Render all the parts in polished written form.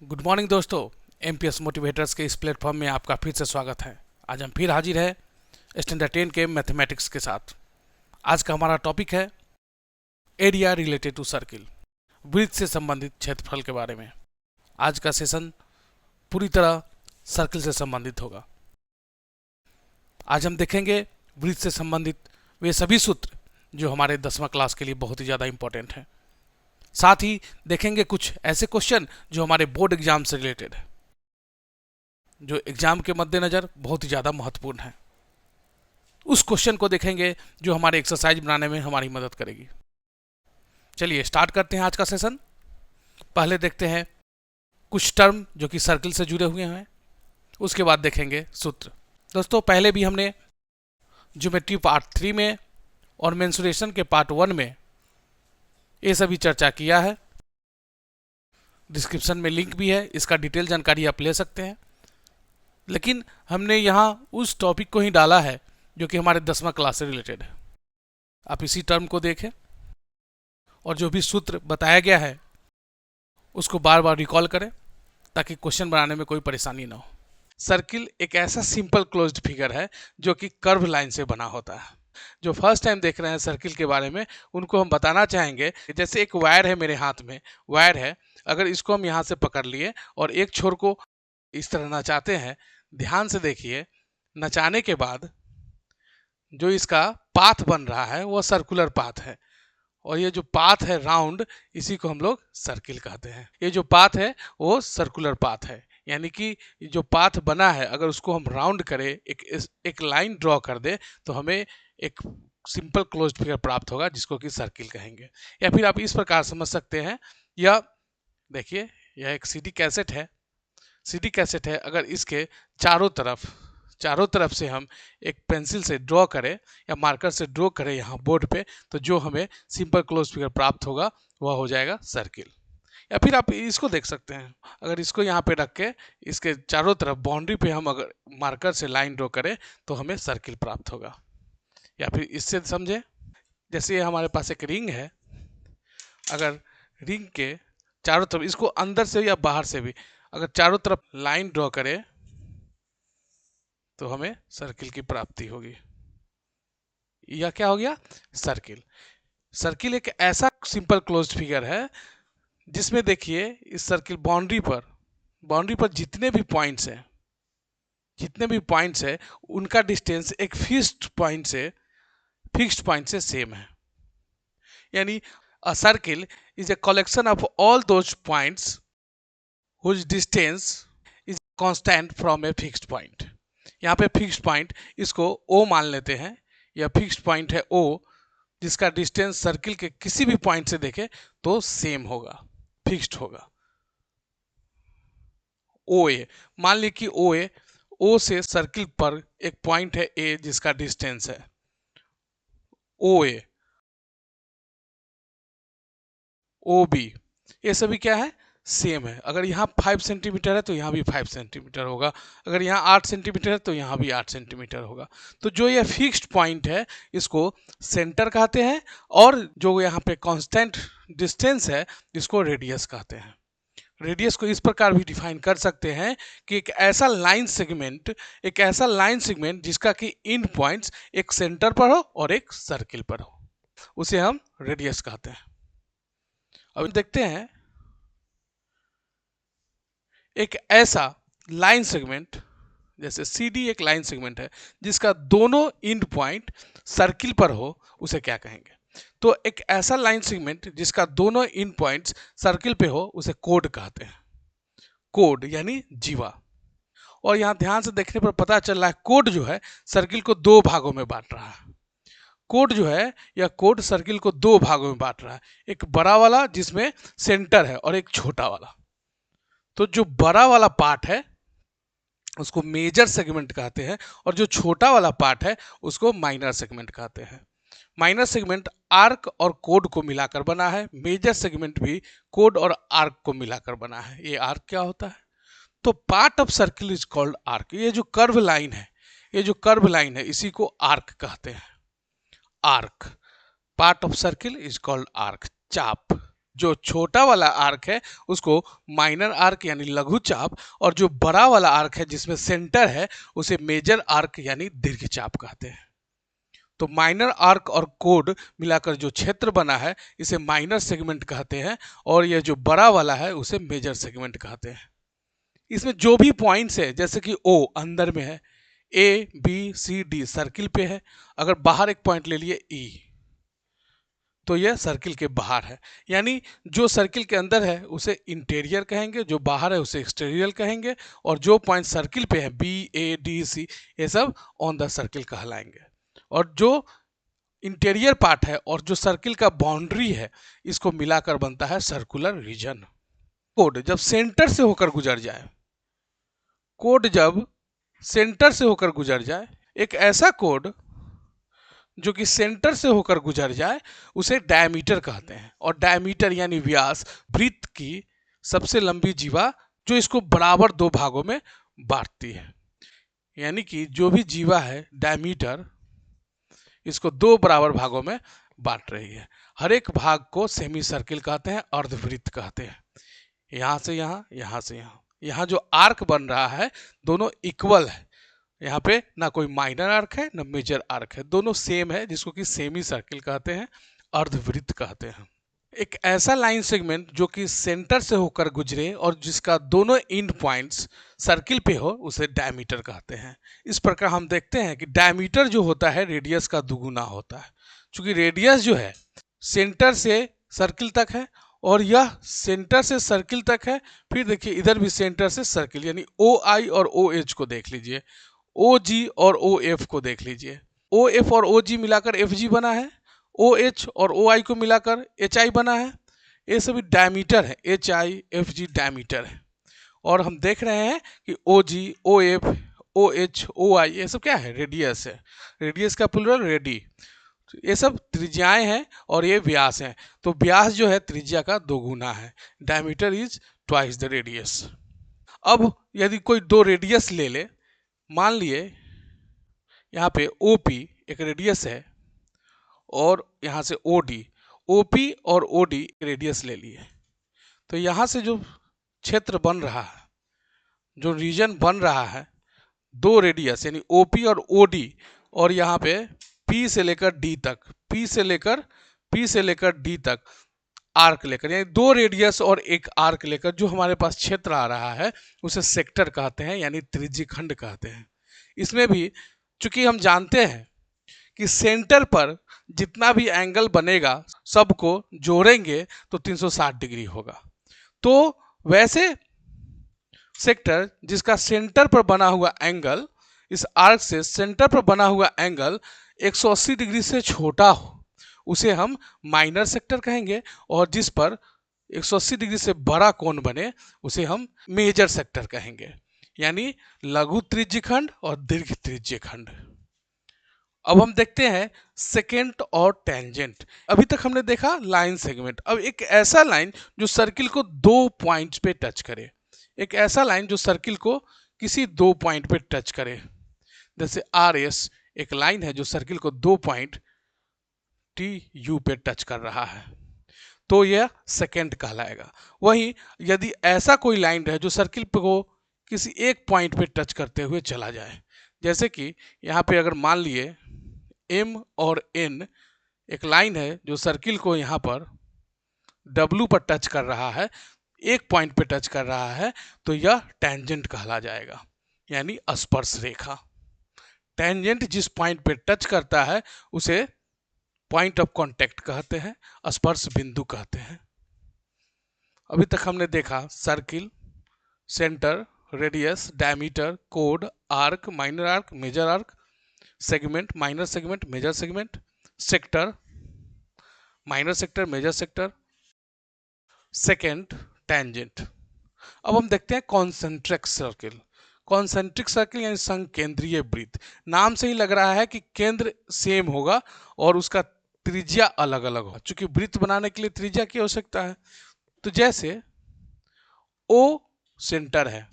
Good morning दोस्तों। MPS motivators के इस प्लेटफॉर्म में आपका फिर से स्वागत है। आज हम फिर हाजिर हैं स्टैंडर्ड 10 के मैथमेटिक्स के साथ। आज का हमारा टॉपिक है एरिया रिलेटेड टू सर्किल, वृत्त से संबंधित क्षेत्रफल के बारे में। आज का सेशन पूरी तरह सर्किल से संबंधित होगा। आज हम देखेंगे वृत्त से संबंधित वे सभी सूत्र जो हमारे 10वां क्लास के लिए बहुत ही ज़्यादा इंपॉर्टेंट हैं। साथ ही देखेंगे कुछ ऐसे क्वेश्चन जो हमारे बोर्ड एग्जाम से रिलेटेड है, जो एग्जाम के मद्देनजर बहुत ही ज़्यादा महत्वपूर्ण है। उस क्वेश्चन को देखेंगे जो हमारे एक्सरसाइज बनाने में हमारी मदद करेगी। चलिए स्टार्ट करते हैं आज का सेशन। पहले देखते हैं कुछ टर्म जो कि सर्किल से जुड़े हुए हैं, उसके बाद देखेंगे सूत्र। दोस्तों पहले भी हमने ज्योमेट्री पार्ट 3 में और मेंसुरेशन के पार्ट 1 में ये सभी चर्चा किया है। डिस्क्रिप्शन में लिंक भी है, इसका डिटेल जानकारी आप ले सकते हैं। लेकिन हमने यहाँ उस टॉपिक को ही डाला है जो कि हमारे 10वां क्लास से रिलेटेड है। आप इसी टर्म को देखें और जो भी सूत्र बताया गया है उसको बार बार रिकॉल करें ताकि क्वेश्चन बनाने में कोई परेशानी ना हो। सर्किल एक ऐसा सिंपल क्लोज्ड फिगर है जो कि कर्व लाइन से बना होता है। जो फर्स्ट टाइम देख रहे हैं सर्किल के बारे में उनको हम बताना चाहेंगे कि जैसे एक वायर है, मेरे हाथ में वायर है, अगर इसको हम यहाँ से पकड़ लिए और एक छोर को इस तरह नचाते हैं, ध्यान से देखिए, नचाने के बाद जो इसका पाथ बन रहा है वो सर्कुलर पाथ है और ये जो पाथ है राउंड, इसी को हम लोग सर्किल कहते हैं। ये जो पाथ है वो सर्कुलर पाथ है, यानी कि जो पाथ बना है अगर उसको हम राउंड करें, एक लाइन ड्रॉ कर दे तो हमें एक सिंपल क्लोज्ड फिगर प्राप्त होगा जिसको कि सर्किल कहेंगे। या फिर आप इस प्रकार समझ सकते हैं, या देखिए यह एक सीडी कैसेट है। सीडी कैसेट है, अगर इसके चारों तरफ से हम एक पेंसिल से ड्रॉ करें या मार्कर से ड्रॉ करें यहाँ बोर्ड पे, तो जो हमें सिंपल क्लोज फिगर प्राप्त होगा वह हो जाएगा सर्किल। या फिर आप इसको देख सकते हैं, अगर इसको यहाँ पे रख के इसके चारों तरफ बाउंड्री पे हम अगर मार्कर से लाइन ड्रॉ करें तो हमें सर्किल प्राप्त होगा। या फिर इससे समझे, जैसे हमारे पास एक रिंग है, अगर रिंग के चारों तरफ इसको अंदर से या बाहर से भी अगर चारों तरफ लाइन ड्रॉ करें तो हमें सर्किल की प्राप्ति होगी। यह क्या हो गया? सर्किल। सर्किल एक ऐसा सिंपल क्लोज्ड फिगर है जिसमें देखिए इस सर्किल बाउंड्री पर जितने भी पॉइंट्स है उनका डिस्टेंस एक फिक्स्ड पॉइंट से सेम है। यानी a circle is a collection of all those points whose distance is constant from a fixed point. यहाँ पे फिक्स्ड पॉइंट, इसको O मान लेते हैं, यह फिक्स्ड पॉइंट है O, जिसका डिस्टेंस सर्किल के किसी भी पॉइंट से देखें तो सेम होगा, फिक्स्ड होगा। OA मान ली कि O से सर्किल पर एक पॉइंट है A जिसका डिस्टेंस है OA, OB, ये सभी क्या है? सेम है। अगर यहाँ 5 सेंटीमीटर है तो यहाँ भी 5 सेंटीमीटर होगा, अगर यहाँ 8 सेंटीमीटर है तो यहाँ भी 8 सेंटीमीटर होगा। तो जो ये फिक्स्ड पॉइंट है इसको सेंटर कहते हैं, और जो यहाँ पे कांस्टेंट डिस्टेंस है इसको रेडियस कहते हैं। रेडियस को इस प्रकार भी डिफाइन कर सकते हैं कि एक ऐसा लाइन सेगमेंट जिसका कि एंड पॉइंट्स एक सेंटर पर हो और एक सर्किल पर हो, उसे हम रेडियस कहते हैं। अब देखते हैं एक ऐसा लाइन सेगमेंट, जैसे CD एक लाइन सेगमेंट है जिसका दोनों एंड पॉइंट सर्किल पर हो, उसे क्या कहेंगे? तो एक ऐसा लाइन सेगमेंट जिसका दोनों एंड पॉइंट्स सर्किल पे हो उसे कोड कहते हैं। कोड यानी जीवा। और यहाँ ध्यान से देखने पर पता चल रहा है कोड जो है सर्किल को दो भागों में बांट रहा है। कोड जो है यह कोड सर्किल को दो भागों में बांट रहा है, एक बड़ा वाला जिसमें सेंटर है और एक छोटा वाला। तो जो बड़ा वाला पार्ट है उसको मेजर सेगमेंट कहते हैं और जो छोटा वाला पार्ट है उसको माइनर सेगमेंट कहते हैं। माइनर सेगमेंट आर्क और कोड को मिलाकर बना है, मेजर सेगमेंट भी कोड और आर्क को मिलाकर बना है। ये आर्क क्या होता है? तो part of circle is called arc. ये जो कर्व लाइन है इसी को आर्क कहते हैं। Arc, part of circle is called arc, चाप। जो छोटा वाला आर्क है उसको माइनर आर्क यानी लघु चाप, और जो बड़ा वाला आर्क है जिसमें सेंटर है उसे मेजर आर्क यानी दीर्घ चाप कहते हैं। तो माइनर आर्क और कोड मिलाकर जो क्षेत्र बना है इसे माइनर सेगमेंट कहते हैं, और यह जो बड़ा वाला है उसे मेजर सेगमेंट कहते हैं। इसमें जो भी पॉइंट्स है, जैसे कि ओ अंदर में है, A B C D circle पे है, अगर बाहर एक पॉइंट ले लिए ई, तो यह सर्किल के बाहर है। यानी जो सर्किल के अंदर है उसे इंटीरियर कहेंगे, जो बाहर है उसे एक्सटीरियर कहेंगे, और जो पॉइंट सर्किल पे है बी ए डी सी ये सब ऑन द सर्किल कहलाएंगे। और जो इंटीरियर पार्ट है और जो सर्किल का बाउंड्री है इसको मिलाकर बनता है सर्कुलर रीजन। कोड जब सेंटर से होकर गुजर जाए, कोड जब सेंटर से होकर गुजर जाए, एक ऐसा कोड जो कि सेंटर से होकर गुजर जाए उसे डायमीटर कहते हैं। और डायमीटर यानी व्यास वृत्त की सबसे लंबी जीवा जो इसको बराबर दो भागों में बांटती है। यानी कि जो भी जीवा है डायमीटर इसको दो बराबर भागों में बांट रही है। हर एक भाग को सेमी सर्किल कहते हैं, अर्धवृत्त कहते हैं। यहां से यहां, यहां से यहां, यहां जो आर्क बन रहा है दोनों इक्वल है। यहाँ पे ना कोई माइनर आर्क है ना मेजर आर्क है, दोनों सेम है जिसको कि सेमी सर्किल कहते हैं, अर्धवृत्त कहते हैं। एक ऐसा लाइन सेगमेंट जो कि सेंटर से होकर गुजरे और जिसका दोनों एंड पॉइंट्स सर्किल पे हो उसे डायमीटर कहते हैं। इस प्रकार हम देखते हैं कि डायमीटर जो होता है रेडियस का दुगुना होता है। क्योंकि रेडियस जो है सेंटर से सर्किल तक है और यह सेंटर से सर्किल तक है, फिर देखिए इधर भी सेंटर से सर्किल, यानी ओ आई और ओ एच को देख लीजिए, ओ जी और ओ एफ को देख लीजिए, ओ एफ और ओ जी मिलाकर एफ जी बना है, ओ एच और ओ आई को मिलाकर एच आई बना है। ये सभी डायमीटर है, H I F G diameter है। और हम देख रहे हैं कि ओ जी O F O H O आई ये सब क्या है, रेडियस है। रेडियस का प्लूरल रेडी। ये सब त्रिज्याएं हैं और ये व्यास हैं। तो व्यास जो है त्रिज्या का दोगुना है, diameter is twice the radius. अब यदि कोई दो रेडियस ले ले, मान लिए यहाँ पे OP एक रेडियस है और यहाँ से OD, OP और OD रेडियस ले लिए, तो यहाँ से जो क्षेत्र बन रहा है, जो रीजन बन रहा है, दो रेडियस यानी OP और OD, और यहाँ पे P से लेकर D तक, P से लेकर D तक आर्क लेकर, यानी दो रेडियस और एक आर्क लेकर जो हमारे पास क्षेत्र आ रहा है उसे सेक्टर कहते हैं, यानी त्रिज्यखंड कहते हैं। इसमें भी चूंकि हम जानते हैं कि सेंटर पर जितना भी एंगल बनेगा सबको जोड़ेंगे तो 360 डिग्री होगा। तो वैसे सेक्टर जिसका सेंटर पर बना हुआ एंगल, इस आर्क से सेंटर पर बना हुआ एंगल 180 डिग्री से छोटा हो उसे हम माइनर सेक्टर कहेंगे, और जिस पर 180 डिग्री से बड़ा कोण बने उसे हम मेजर सेक्टर कहेंगे, यानी लघु त्रिज्यखंड और दीर्घ त्रिज्यखंड। अब हम देखते हैं सेकेंट और टेंजेंट। अभी तक हमने देखा लाइन सेगमेंट। अब एक ऐसा लाइन जो सर्किल को दो पॉइंट्स पे टच करे, एक ऐसा लाइन जो सर्किल को किसी दो पॉइंट पे टच करे, जैसे RS एक लाइन है जो सर्किल को दो पॉइंट TU पे टच कर रहा है, तो यह सेकेंड कहलाएगा। वहीं यदि ऐसा कोई लाइन है जो सर्किल को किसी एक पॉइंट पे टच करते हुए चला जाए, जैसे कि यहाँ पे अगर मान लिए M और N एक लाइन है जो सर्किल को यहाँ पर W पर टच कर रहा है, एक पॉइंट पे टच कर रहा है, तो यह टेंजेंट कहला जाएगा, यानी स्पर्श रेखा। टेंजेंट जिस पॉइंट पे टच करता है उसे पॉइंट ऑफ कांटेक्ट कहते हैं, स्पर्श बिंदु कहते हैं। अभी तक हमने देखा सर्किल, सेंटर, रेडियस, डायमीटर, कोड, arc, minor arc, major arc, segment, minor segment, major segment, sector, minor sector, major sector, secant, tangent. अब हम देखते हैं कॉन्सेंट्रिक सर्किल। कॉन्सेंट्रिक सर्किल यानी संकेंद्रीय वृत्त। नाम से ही लग रहा है कि केंद्र सेम होगा और उसका त्रिज्या अलग अलग होगा, चूंकि वृत्त बनाने के लिए त्रिज्या की आवश्यकता है। तो जैसे O सेंटर है,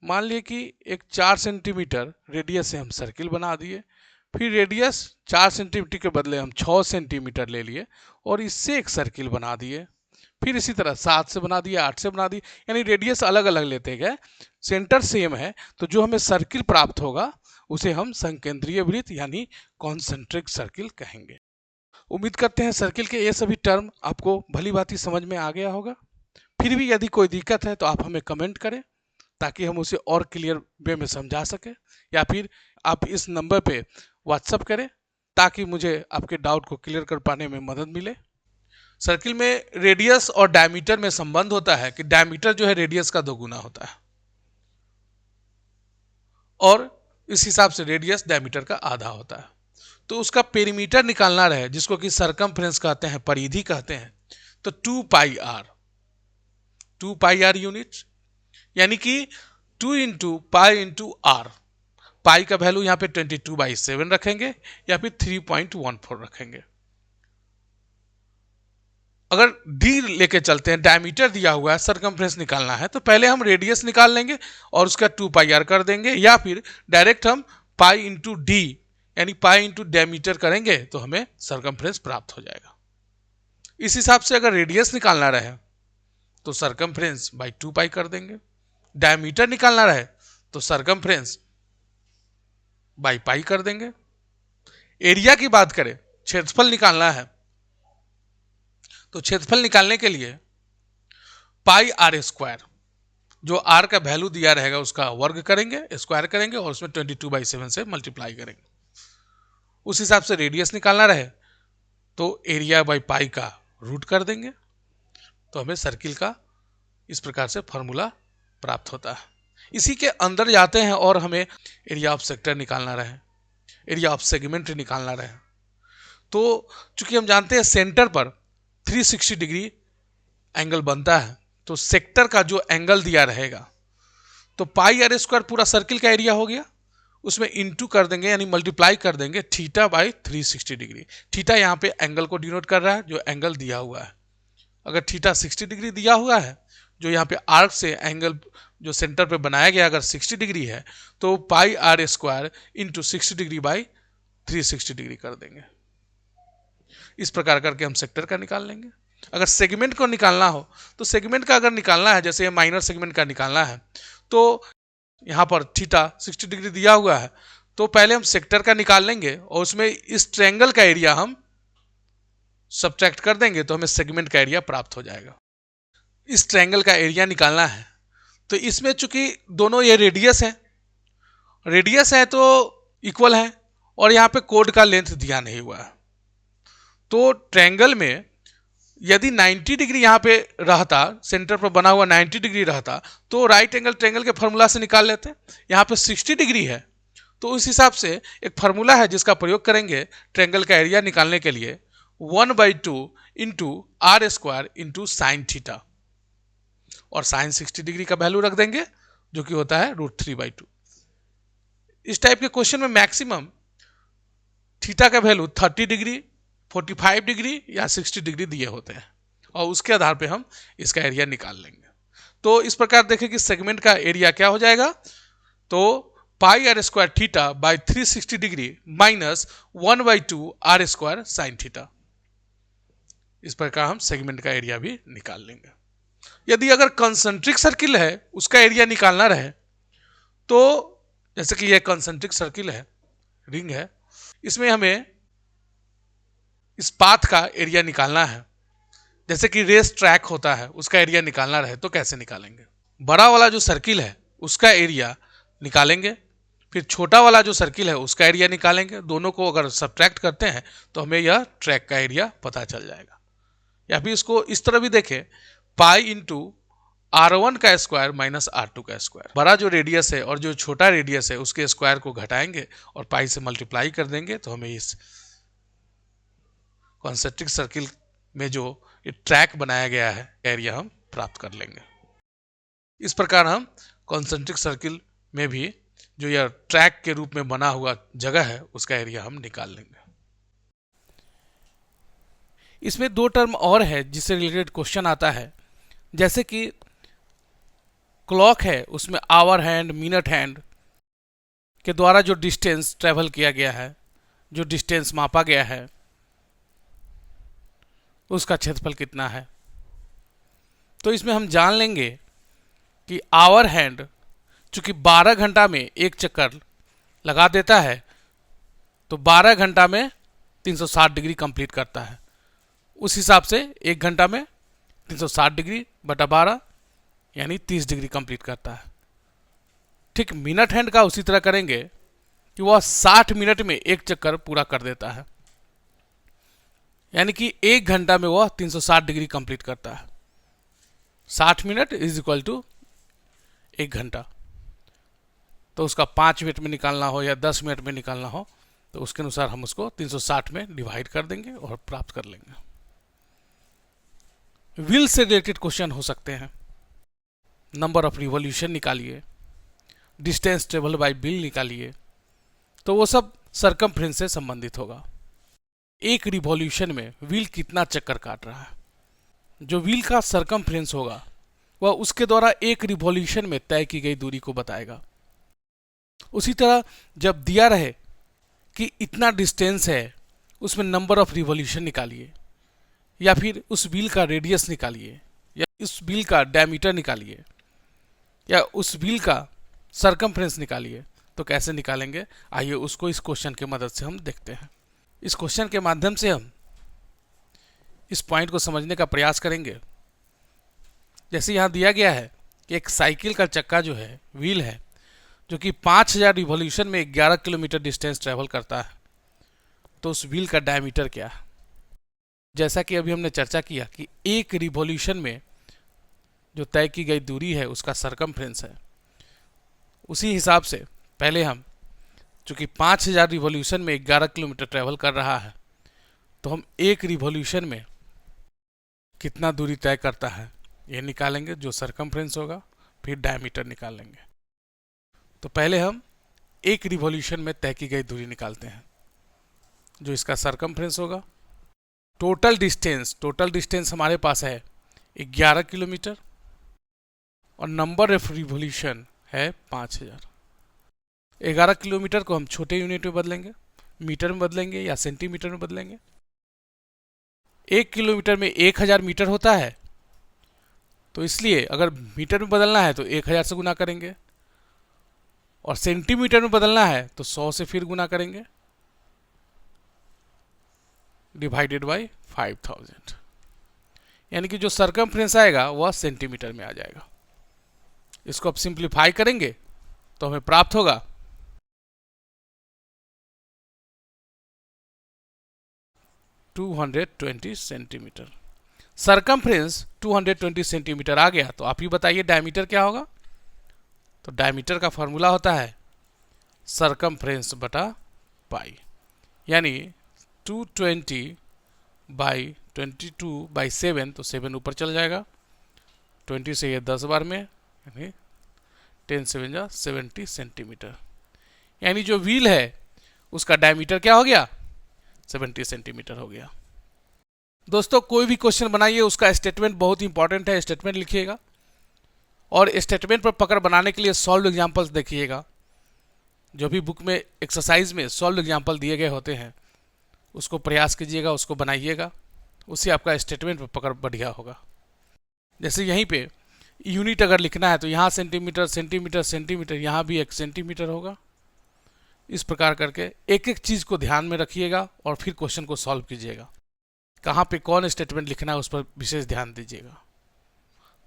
मान लिए कि एक 4 सेंटीमीटर रेडियस से हम सर्किल बना दिए, फिर रेडियस 4 सेंटीमीटर के बदले हम 6 सेंटीमीटर ले लिए और इससे एक सर्किल बना दिए। फिर इसी तरह 7 से बना दिया, 8 से बना दिए, यानी रेडियस अलग अलग लेते गए, सेंटर सेम है, तो जो हमें सर्किल प्राप्त होगा उसे हम संकेंद्रीय वृत्त यानी कॉन्सेंट्रिक सर्किल कहेंगे। उम्मीद करते हैं सर्किल के ये सभी टर्म आपको भली भांति समझ में आ गया होगा। फिर भी यदि कोई दिक्कत है तो आप हमें कमेंट करें ताकि हम उसे और क्लियर वे में समझा सकें, या फिर आप इस नंबर पे व्हाट्सएप करें ताकि मुझे आपके डाउट को क्लियर कर पाने में मदद मिले। सर्किल में रेडियस और डायमीटर में संबंध होता है कि डायमीटर जो है रेडियस का दोगुना होता है और इस हिसाब से रेडियस डायमीटर का आधा होता है। तो उसका पेरीमीटर निकालना रहे, जिसको कि सरकमफ्रेंस कहते हैं, परिधि कहते हैं, तो 2 पाई आर यूनिट, यानी कि 2 इंटू पाई इंटू आर। पाई का वैल्यू यहाँ पे 22/7 रखेंगे या फिर 3.14 रखेंगे। अगर डी लेके चलते हैं, डायमीटर दिया हुआ है, सरकमफ्रेंस निकालना है, तो पहले हम रेडियस निकाल लेंगे और उसका 2 पाई आर कर देंगे, या फिर डायरेक्ट हम पाई इंटू डी यानी पाई इंटू डायमीटर करेंगे तो हमें सरकमफ्रेंस प्राप्त हो जाएगा। इस हिसाब से अगर रेडियस निकालना रहे तो सरकमफ्रेंस बाई 2 पाई कर देंगे, डायमीटर निकालना रहे तो सरकमफ्रेंस बाई पाई कर देंगे। एरिया की बात करें, क्षेत्रफल निकालना है, तो क्षेत्रफल निकालने के लिए पाई आर स्क्वायर, जो आर का वैल्यू दिया रहेगा उसका वर्ग करेंगे, स्क्वायर करेंगे और उसमें 22/7 से मल्टीप्लाई करेंगे। उस हिसाब से रेडियस निकालना रहे तो एरिया बाई पाई का रूट कर देंगे, तो हमें सर्किल का इस प्रकार से फॉर्मूला प्राप्त होता है। इसी के अंदर जाते हैं और हमें एरिया ऑफ सेक्टर निकालना रहे, एरिया ऑफ सेगमेंट निकालना रहे, तो चूंकि हम जानते हैं सेंटर पर 360 डिग्री एंगल बनता है, तो सेक्टर का जो एंगल दिया रहेगा तो पाई आर स्क्वायर पूरा सर्किल का एरिया हो गया, उसमें इंटू कर देंगे यानी मल्टीप्लाई कर देंगे थीटा बाई 360 डिग्री। थीटा यहाँ पे एंगल को डिनोट कर रहा है, जो एंगल दिया हुआ है। अगर थीटा 60 डिग्री दिया हुआ है, जो यहाँ पे आर्क से एंगल जो सेंटर पे बनाया गया अगर 60 डिग्री है, तो pi R square into 60 degree by 360 degree कर देंगे। इस प्रकार करके हम सेक्टर का निकाल लेंगे। अगर सेगमेंट को निकालना हो तो सेगमेंट का अगर निकालना है, जैसे माइनर सेगमेंट का निकालना है, तो यहाँ पर थीटा 60 डिग्री दिया हुआ है, तो पहले हम सेक्टर का निकाल लेंगे और उसमें इस ट्रायंगल का एरिया हम सब्ट्रैक्ट कर देंगे, तो हमें सेगमेंट का एरिया प्राप्त हो जाएगा। इस ट्रायंगल का एरिया निकालना है, तो इसमें चूंकि दोनों ये रेडियस है तो इक्वल है और यहाँ पे कोड का लेंथ दिया नहीं हुआ है, तो ट्रायंगल में यदि 90 डिग्री यहाँ पे रहता, सेंटर पर बना हुआ 90 डिग्री रहता, तो राइट एंगल ट्रायंगल के फॉर्मूला से निकाल लेते। यहाँ पे 60 डिग्री है, तो उस हिसाब से एक फार्मूला है जिसका प्रयोग करेंगे ट्रायंगल का एरिया निकालने के लिए, 1/2 into R square into sine theta, और साइन 60 डिग्री का वैल्यू रख देंगे जो कि होता है √3/2। इस टाइप के क्वेश्चन में मैक्सिमम थीटा का वैल्यू 30 डिग्री, 45 डिग्री या 60 डिग्री दिए होते हैं और उसके आधार पे हम इसका एरिया निकाल लेंगे। तो इस प्रकार देखें कि सेगमेंट का एरिया क्या हो जाएगा, तो pi R square theta by 360 degree minus 1/2 R square sine theta. इस प्रकार हम सेगमेंट का एरिया भी निकाल लेंगे। यदि अगर कंसेंट्रिक सर्किल है, उसका एरिया निकालना रहे, तो जैसे कि यह कंसेंट्रिक सर्किल है, रिंग है, इसमें हमें इस पाथ का एरिया निकालना है। जैसे कि रेस ट्रैक होता है, उसका एरिया निकालना रहे तो कैसे निकालेंगे? बड़ा वाला जो सर्किल है उसका एरिया निकालेंगे, फिर छोटा वाला जो सर्किल है उसका एरिया निकालेंगे। दोनों को अगर सब्ट्रैक्ट करते हैं तो हमें यह ट्रैक का एरिया पता चल जाएगा। या फिर इसको इस तरह भी देखें, पाई इंटू R1 का स्क्वायर माइनस R2 का स्क्वायर। बड़ा जो रेडियस है और जो छोटा रेडियस है उसके स्क्वायर को घटाएंगे और पाई से मल्टीप्लाई कर देंगे, तो हमें इस कॉन्सेंट्रिक सर्किल में जो ट्रैक बनाया गया है एरिया हम प्राप्त कर लेंगे। इस प्रकार हम कॉन्सेंट्रिक सर्किल में भी जो यह ट्रैक के रूप में बना हुआ जगह है उसका एरिया हम निकाल लेंगे। इसमें 2 टर्म और है जिससे रिलेटेड क्वेश्चन आता है, जैसे कि क्लॉक है, उसमें आवर हैंड, मिनट हैंड के द्वारा जो डिस्टेंस ट्रेवल किया गया है जो डिस्टेंस मापा गया है उसका क्षेत्रफल कितना है। तो इसमें हम जान लेंगे कि आवर हैंड चूंकि 12 घंटा में एक चक्कर लगा देता है, तो 12 घंटा में 360 डिग्री कंप्लीट करता है। उस हिसाब से 1 घंटा में 360 डिग्री बटा 12 यानी 30 डिग्री कंप्लीट करता है। ठीक मिनट हैंड का उसी तरह करेंगे कि वह 60 मिनट में एक चक्कर पूरा कर देता है, यानी कि 1 घंटा में वह 360 डिग्री कंप्लीट करता है। 60 मिनट इज इक्वल टू 1 घंटा। तो उसका 5 मिनट में निकालना हो या 10 मिनट में निकालना हो तो उसके अनुसार हम उसको 360 में डिवाइड कर देंगे और प्राप्त कर लेंगे। व्हील से रिलेटेड क्वेश्चन हो सकते हैं। नंबर ऑफ रिवॉल्यूशन निकालिए, डिस्टेंस ट्रेवल बाय व्हील निकालिए, तो वो सब सरकमफ्रेंस से संबंधित होगा। एक रिवॉल्यूशन में व्हील कितना चक्कर काट रहा है, जो व्हील का सरकमफ्रेंस होगा वह उसके द्वारा एक रिवॉल्यूशन में तय की गई दूरी को बताएगा। उसी तरह जब दिया रहे कि इतना डिस्टेंस है, उसमें नंबर ऑफ रिवॉल्यूशन निकालिए, या फिर उस व्हील का रेडियस निकालिए, या उस व्हील का डायमीटर निकालिए, या उस व्हील का सरकमफ्रेंस निकालिए, तो कैसे निकालेंगे आइए उसको इस क्वेश्चन की मदद से हम देखते हैं। इस क्वेश्चन के माध्यम से हम इस पॉइंट को समझने का प्रयास करेंगे। जैसे यहाँ दिया गया है कि एक साइकिल का चक्का जो है, व्हील है, जो कि 5000 रिवॉल्यूशन में 11 किलोमीटर डिस्टेंस ट्रेवल करता है, तो उस व्हील का डायमीटर क्या है। जैसा कि अभी हमने चर्चा किया कि एक रिवॉल्यूशन में जो तय की गई दूरी है उसका सरकमफ्रेंस है, उसी हिसाब से पहले हम चूंकि 5000 रिवॉल्यूशन में 11 किलोमीटर ट्रेवल कर रहा है, तो हम एक रिवॉल्यूशन में कितना दूरी तय करता है ये निकालेंगे, जो सरकमफ्रेंस होगा, फिर डायमीटर निकाल लेंगे। तो पहले हम एक रिवॉल्यूशन में तय की गई दूरी निकालते हैं, जो इसका सरकमफ्रेंस होगा। टोटल डिस्टेंस हमारे पास है 11 किलोमीटर और नंबर ऑफ रिवॉल्यूशन है 5000। 11 किलोमीटर को हम छोटे यूनिट में बदलेंगे, मीटर में बदलेंगे या सेंटीमीटर में बदलेंगे। 1 किलोमीटर में 1000 मीटर होता है, तो इसलिए अगर मीटर में बदलना है तो 1000 से गुना करेंगे, और सेंटीमीटर में बदलना है तो 100 से फिर गुना करेंगे, डिवाइडेड बाय 5000, यानी कि जो सरकमफ्रेंस आएगा वह सेंटीमीटर में आ जाएगा। इसको अब सिंप्लीफाई करेंगे तो हमें प्राप्त होगा 220 सेंटीमीटर। सरकमफ्रेंस 220 सेंटीमीटर आ गया, तो आप ही बताइए डायमीटर क्या होगा। तो डायमीटर का फॉर्मूला होता है सरकमफ्रेंस बटा पाई, यानी 220 बाई 22/7, तो 7 ऊपर चल जाएगा, 20 से ये 10 बार में, यानी 10 7 जा 70 सेंटीमीटर। यानी जो व्हील है उसका डायमीटर क्या हो गया, 70 सेंटीमीटर हो गया। दोस्तों कोई भी क्वेश्चन बनाइए उसका स्टेटमेंट बहुत इंपॉर्टेंट है, स्टेटमेंट लिखिएगा, और स्टेटमेंट पर पकड़ बनाने के लिए सॉल्व एग्जाम्पल्स देखिएगा। जो भी बुक में एक्सरसाइज में सॉल्व एग्जाम्पल दिए गए होते हैं उसको प्रयास कीजिएगा, उसको बनाइएगा, उससे आपका स्टेटमेंट पर पकड़ बढ़िया होगा। जैसे यहीं पे यूनिट अगर लिखना है तो यहाँ सेंटीमीटर सेंटीमीटर सेंटीमीटर, यहाँ भी 1 सेंटीमीटर होगा। इस प्रकार करके एक एक चीज़ को ध्यान में रखिएगा और फिर क्वेश्चन को सॉल्व कीजिएगा। कहाँ पे कौन स्टेटमेंट लिखना है उस पर विशेष ध्यान दीजिएगा,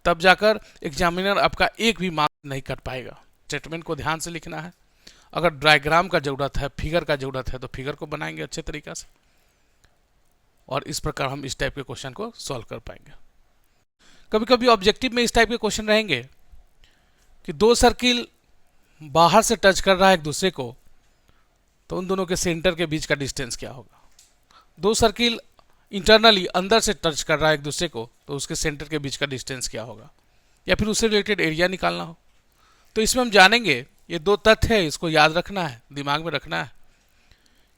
तब जाकर एग्जामिनर आपका एक भी मार्क नहीं कट पाएगा। स्टेटमेंट को ध्यान से लिखना है। अगर डायग्राम का जरूरत है, फिगर का जरूरत है, तो फिगर को बनाएंगे अच्छे तरीका से, और इस प्रकार हम इस टाइप के क्वेश्चन को सॉल्व कर पाएंगे। कभी कभी ऑब्जेक्टिव में इस टाइप के क्वेश्चन रहेंगे कि 2 सर्किल बाहर से टच कर रहा है एक दूसरे को, तो उन दोनों के सेंटर के बीच का डिस्टेंस क्या होगा। 2 सर्किल इंटरनली अंदर से टच कर रहा है एक दूसरे को, तो उसके सेंटर के बीच का डिस्टेंस क्या होगा, या फिर उससे रिलेटेड एरिया निकालना हो। तो इसमें हम जानेंगे, ये 2 तथ्य है, इसको याद रखना है, दिमाग में रखना है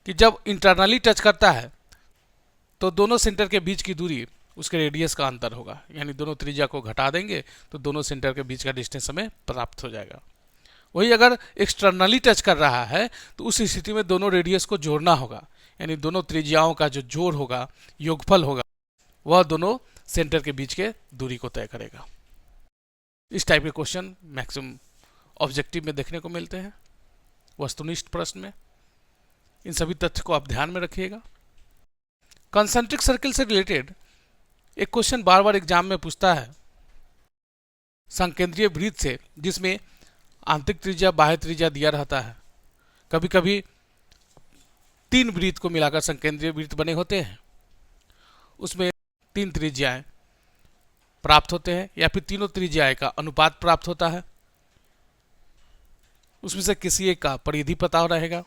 कि जब इंटरनली टच करता है तो दोनों सेंटर के बीच की दूरी उसके रेडियस का अंतर होगा, यानी दोनों त्रिज्या को घटा देंगे तो दोनों सेंटर के बीच का डिस्टेंस हमें प्राप्त हो जाएगा। वही अगर एक्सटर्नली टच कर रहा है तो उस स्थिति में दोनों रेडियस को जोड़ना होगा, यानी दोनों त्रिज्याओं का जो जोड़ होगा, योगफल होगा, वह दोनों सेंटर के बीच के दूरी को तय करेगा। इस टाइप के क्वेश्चन मैक्सिमम ऑब्जेक्टिव में देखने को मिलते हैं, वस्तुनिष्ठ प्रश्न में। इन सभी तथ्य को आप ध्यान में रखिएगा। कंसेंट्रिक सर्किल से रिलेटेड एक क्वेश्चन बार बार एग्जाम में पूछता है संकेंद्रीय वृत्त से, जिसमें आंतरिक त्रिज्या बाह्य त्रिज्या दिया रहता है। कभी कभी 3 वृत्त को मिलाकर संकेंद्रीय वृत्त बने होते हैं, उसमें 3 त्रिज्याएं प्राप्त होते हैं या फिर तीनों त्रिज्याएं का अनुपात प्राप्त होता है। उसमें से किसी एक का परिधि पता रहेगा,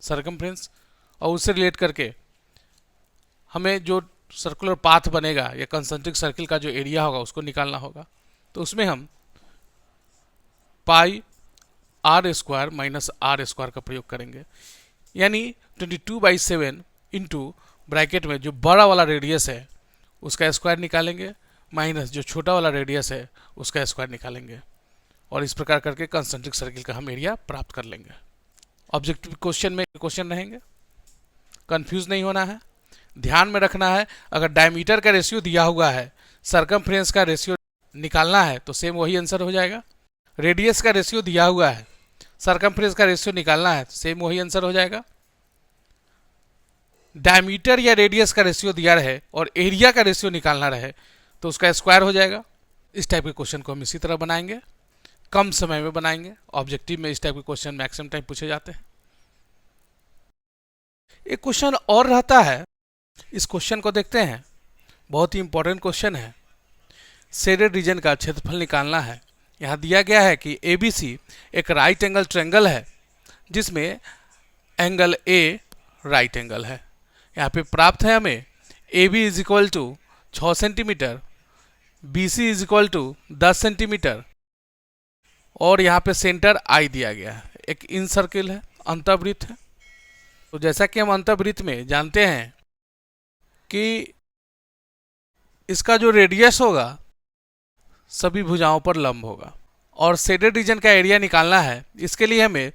सर्कमफ्रेंस, और उससे रिलेट करके हमें जो सर्कुलर पाथ बनेगा या कंसेंट्रिक सर्किल का जो एरिया होगा उसको निकालना होगा। तो उसमें हम pi R square minus R square का प्रयोग करेंगे, यानी 22/7 इंटू ब्रैकेट में जो बड़ा वाला रेडियस है उसका स्क्वायर निकालेंगे, माइनस जो छोटा वाला रेडियस है उसका स्क्वायर निकालेंगे, और इस प्रकार करके कंसेंट्रिक सर्किल का हम एरिया प्राप्त कर लेंगे। ऑब्जेक्टिव क्वेश्चन में क्वेश्चन रहेंगे, कंफ्यूज नहीं होना है, ध्यान में रखना है। अगर डायमीटर का रेशियो दिया हुआ है, सर्कमफ्रेंस का रेशियो निकालना है तो सेम वही आंसर हो जाएगा। रेडियस का रेशियो दिया हुआ है, सर्कमफ्रेंस का रेशियो निकालना है तो सेम वही आंसर हो जाएगा। डायमीटर या रेडियस का रेशियो दिया रहे और एरिया का रेशियो निकालना रहे तो उसका स्क्वायर हो जाएगा। इस टाइप के क्वेश्चन को हम इसी तरह बनाएंगे, कम समय में बनाएंगे। ऑब्जेक्टिव में इस टाइप के क्वेश्चन मैक्सिमम टाइम पूछे जाते हैं। एक क्वेश्चन और रहता है, इस क्वेश्चन को देखते हैं, बहुत ही इंपॉर्टेंट क्वेश्चन है। शेडेड रीजन का क्षेत्रफल निकालना है। यहाँ दिया गया है कि ABC एक राइट एंगल ट्रायंगल है जिसमें एंगल A राइट एंगल है। यहाँ पे प्राप्त है हमें AB is equal to 6 centimetre, BC is equal to 10 centimetre, और यहाँ पे सेंटर I दिया गया है। एक इन सर्किल है, अंतःवृत्त है। तो जैसा कि हम अंतःवृत्त में जानते हैं कि इसका जो रेडियस होगा सभी भुजाओं पर लंब होगा, और शेडेड रीजन का एरिया निकालना है। इसके लिए हमें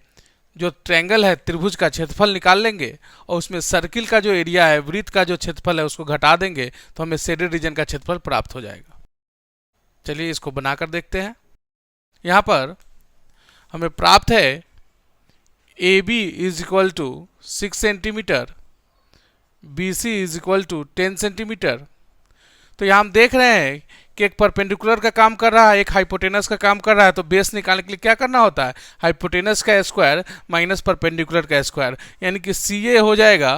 जो ट्रायंगल है, त्रिभुज का क्षेत्रफल निकाल लेंगे, और उसमें सर्किल का जो एरिया है, वृत्त का जो क्षेत्रफल है उसको घटा देंगे तो हमें शेडेड रीजन का क्षेत्रफल प्राप्त हो जाएगा। चलिए इसको बनाकर देखते हैं। यहाँ पर हमें प्राप्त है AB is equal to 6 centimetre, BC is equal to 10 centimetre. तो यहाँ हम देख रहे हैं कि एक परपेंडिकुलर का काम कर रहा है, एक हाइपोटेनस का काम कर रहा है। तो बेस निकालने के लिए क्या करना होता है, हाइपोटेनस का स्क्वायर माइनस परपेंडिकुलर का स्क्वायर, यानी कि CA हो जाएगा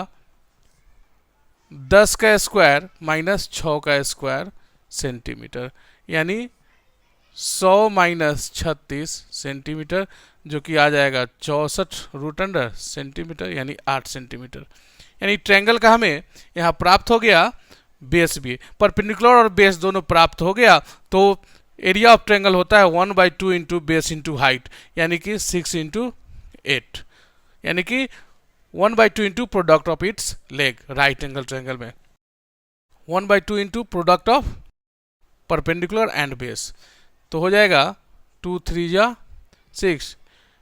10 का स्क्वायर माइनस 6 का स्क्वायर सेंटीमीटर, यानी 100 माइनस 36 सेंटीमीटर, जो कि आ जाएगा 64√अंडर सेंटीमीटर, यानी 8 सेंटीमीटर। यानी ट्रायंगल का हमें यहाँ प्राप्त हो गया, बेस भी परपेंडिकुलर और बेस दोनों प्राप्त हो गया। तो एरिया ऑफ ट्रायंगल होता है 1/2 इंटू बेस इंटू हाइट, यानी कि 6 इंटू 8, यानी कि 1/2 into product of its leg. Right angle triangle में 1/2 into product of perpendicular and base, तो हो जाएगा 2 3 जा 6,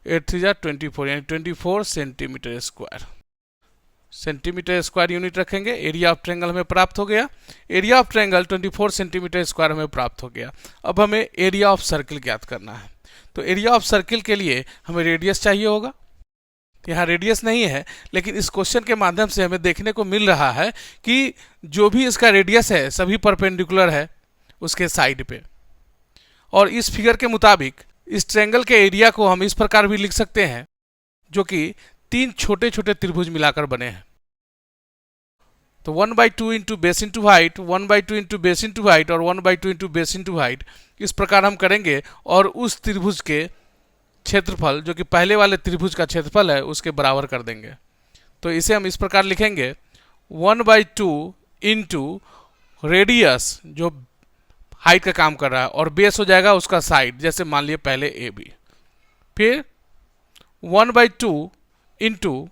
8 3 जा 24, यानी 24 centimetre square. Centimetre square unit रखेंगे, एरिया ऑफ ट्रायंगल हमें प्राप्त हो गया। Area of triangle 24 centimetre square हमें प्राप्त हो गया। अब हमें एरिया ऑफ सर्किल ज्ञात करना है। तो एरिया ऑफ सर्किल के लिए हमें रेडियस चाहिए होगा। यहाँ रेडियस नहीं है, लेकिन इस क्वेश्चन के माध्यम से हमें देखने को मिल रहा है कि जो भी इसका रेडियस है सभी परपेंडिकुलर है उसके साइड पे। और इस फिगर के मुताबिक इस ट्रायंगल के एरिया को हम इस प्रकार भी लिख सकते हैं, जो कि 3 छोटे छोटे त्रिभुज मिलाकर बने हैं। तो 1/2 into base into height, 1/2 into base into height और 1/2 इंटू बेस इंटू हाइट, इस प्रकार हम करेंगे और उस त्रिभुज के क्षेत्रफल जो कि पहले वाले त्रिभुज का क्षेत्रफल है उसके बराबर कर देंगे। तो इसे हम इस प्रकार लिखेंगे 1/2 इंटू रेडियस जो हाइट का काम कर रहा है, और बेस हो जाएगा उसका साइड, जैसे मान लिए पहले AB, फिर 1/2 इंटू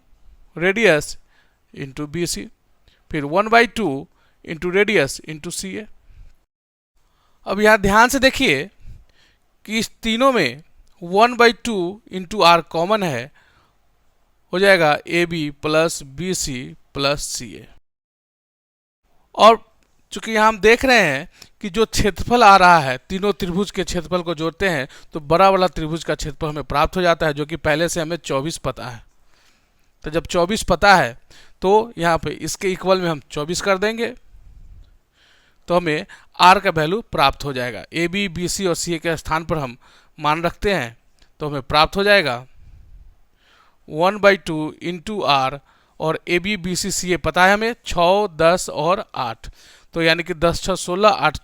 रेडियस इंटू BC, फिर 1/2 इंटू रेडियस इंटू CA। अब यहाँ ध्यान से देखिए कि इस तीनों में 1/2 इंटू R कॉमन है, हो जाएगा AB plus BC plus CA। और चूंकि यहाँ हम देख रहे हैं कि जो क्षेत्रफल आ रहा है तीनों त्रिभुज के क्षेत्रफल को जोड़ते हैं तो बड़ा वाला त्रिभुज का क्षेत्रफल हमें प्राप्त हो जाता है, जो कि पहले से हमें 24 पता है। तो जब 24 पता है तो यहाँ पे इसके इक्वल में हम 24 कर देंगे तो हमें R का वैल्यू प्राप्त हो जाएगा। AB, BC और CA के स्थान पर हम मान रखते हैं तो हमें प्राप्त हो जाएगा 1/2 इंटू R, और AB, BC, CA पता है हमें 6, 10 और 8, तो यानी कि 10, 6, 16, 8,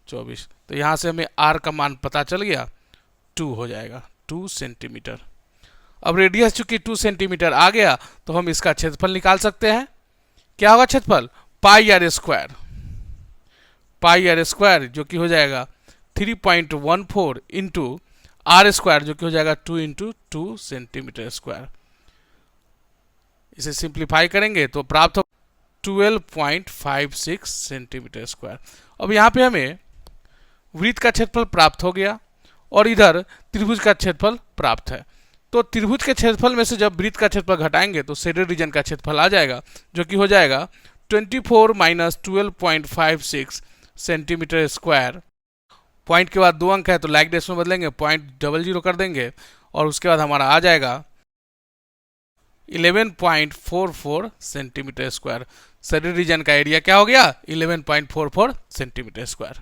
24। तो यहाँ से हमें R का मान पता चल गया, 2 हो जाएगा, 2 सेंटीमीटर। अब रेडियस चूंकि 2 सेंटीमीटर आ गया तो हम इसका क्षेत्रफल निकाल सकते हैं। क्या होगा क्षेत्रफल? पाई आर स्क्वायर, जो कि हो जाएगा 3.14 इंटू R स्क्वायर, जो कि हो जाएगा 2 इंटू 2 सेंटीमीटर स्क्वायर। इसे सिंप्लीफाई करेंगे तो प्राप्त हो 12.56 सेंटीमीटर स्क्वायर। अब यहाँ पे हमें वृत्त का क्षेत्रफल प्राप्त हो गया और इधर त्रिभुज का क्षेत्रफल प्राप्त है। तो त्रिभुज के क्षेत्रफल में से जब वृत्त का क्षेत्रफल घटाएंगे तो शेडेड रीजन का क्षेत्रफल आ जाएगा, जो कि हो जाएगा 24 माइनस 12.56 सेंटीमीटर स्क्वायर। पॉइंट के बाद 2 अंक है तो लाइक डेस में बदलेंगे, 0.00 कर देंगे और उसके बाद हमारा आ जाएगा 11.44 सेंटीमीटर स्क्वायर। शेडेड रीजन का एरिया क्या हो गया? 11.44 सेंटीमीटर स्क्वायर।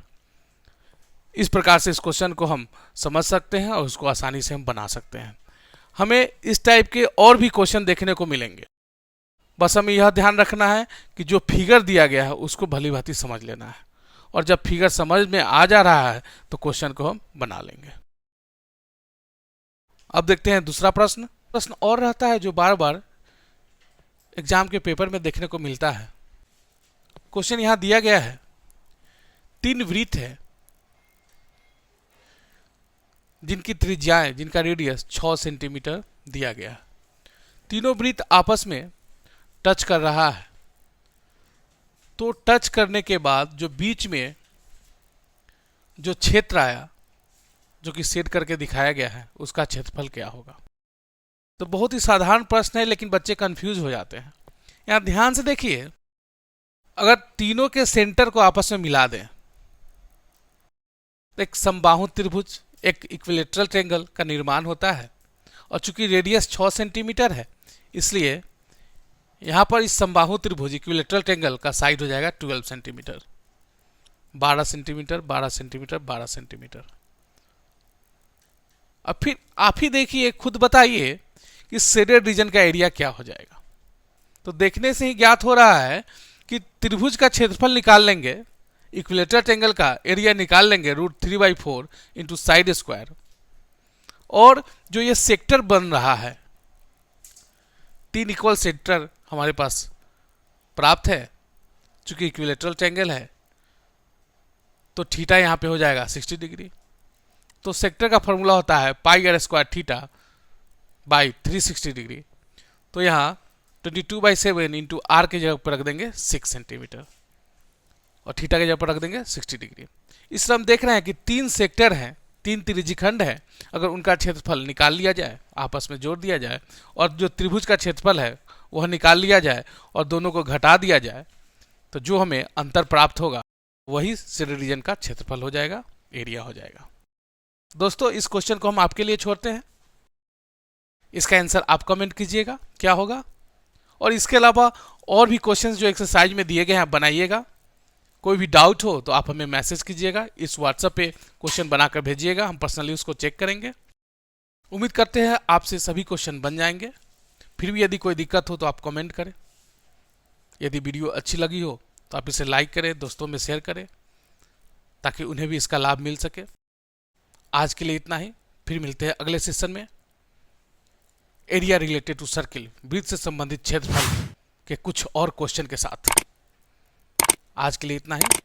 इस प्रकार से इस क्वेश्चन को हम समझ सकते हैं और उसको आसानी से हम बना सकते हैं। हमें इस टाइप के और भी क्वेश्चन देखने को मिलेंगे, बस हमें यह ध्यान रखना है कि जो फिगर दिया गया है उसको भली भांति समझ लेना है, और जब फिगर समझ में आ जा रहा है तो क्वेश्चन को हम बना लेंगे। अब देखते हैं दूसरा प्रश्न और रहता है जो बार बार एग्जाम के पेपर में देखने को मिलता है। क्वेश्चन यहां दिया गया है, 3 वृत्त है जिनकी त्रिज्याएं, जिनका रेडियस 6 सेंटीमीटर दिया गया है। तीनों वृत्त आपस में टच कर रहा है, तो टच करने के बाद जो बीच में जो क्षेत्र आया, जो कि सेट करके दिखाया गया है, उसका क्षेत्रफल क्या होगा? तो बहुत ही साधारण प्रश्न है, लेकिन बच्चे कंफ्यूज हो जाते हैं। यहां ध्यान से देखिए, अगर तीनों के सेंटर को आपस में मिला दें, एक समबाहु त्रिभुज, एक इक्विलेटरल ट्रायंगल का निर्माण होता है, और चूंकि रेडियस 6 सेंटीमीटर है इसलिए यहां पर इस समबाहु त्रिभुज इक्विलेटरल ट्रायंगल का साइड हो जाएगा 12 सेंटीमीटर, 12 सेंटीमीटर, 12 सेंटीमीटर, 12 सेंटीमीटर। अब फिर आप ही देखिए, खुद बताइए कि शेडेड रीजन का एरिया क्या हो जाएगा। तो देखने से ही ज्ञात हो रहा है कि त्रिभुज का क्षेत्रफल निकाल लेंगे, इक्विलेटरल ट्रायंगल का एरिया निकाल लेंगे √3/4 इंटू साइड स्क्वायर, और जो ये सेक्टर बन रहा है, 3 इक्वल सेक्टर हमारे पास प्राप्त है। चूंकि इक्विलेटरल ट्रायंगल है तो थीटा यहां पे हो जाएगा 60 डिग्री। तो सेक्टर का फॉर्मूला होता है pi R square theta by 360 degree. तो यहाँ 22/7 इंटू आर के जगह पर रख देंगे 6 सेंटीमीटर, और थीटा के जगह पर रख देंगे 60 डिग्री। इस तरह हम देख रहे हैं कि 3 सेक्टर हैं, 3 त्रिज्यखंड है, अगर उनका क्षेत्रफल निकाल लिया जाए, आपस में जोड़ दिया जाए, और जो त्रिभुज का क्षेत्रफल है वह निकाल लिया जाए और दोनों को घटा दिया जाए, तो जो हमें अंतर प्राप्त होगा वही शेडेड रीजन का क्षेत्रफल हो जाएगा, एरिया हो जाएगा। दोस्तों, इस क्वेश्चन को हम आपके लिए छोड़ते हैं, इसका आंसर आप कमेंट कीजिएगा क्या होगा, और इसके अलावा और भी क्वेश्चंस जो एक्सरसाइज में दिए गए हैं बनाइएगा। कोई भी डाउट हो तो आप हमें मैसेज कीजिएगा, इस व्हाट्सएप पे क्वेश्चन बनाकर भेजिएगा, हम पर्सनली उसको चेक करेंगे। उम्मीद करते हैं आपसे सभी क्वेश्चन बन जाएंगे। फिर भी यदि कोई दिक्कत हो तो आप कमेंट करें। यदि वीडियो अच्छी लगी हो तो आप इसे लाइक करें, दोस्तों में शेयर करें, ताकि उन्हें भी इसका लाभ मिल सके। आज के लिए इतना ही, फिर मिलते हैं अगले सेशन में एरिया रिलेटेड टू सर्किल, वृत्त से संबंधित क्षेत्रफल के कुछ और क्वेश्चन के साथ। आज के लिए इतना ही।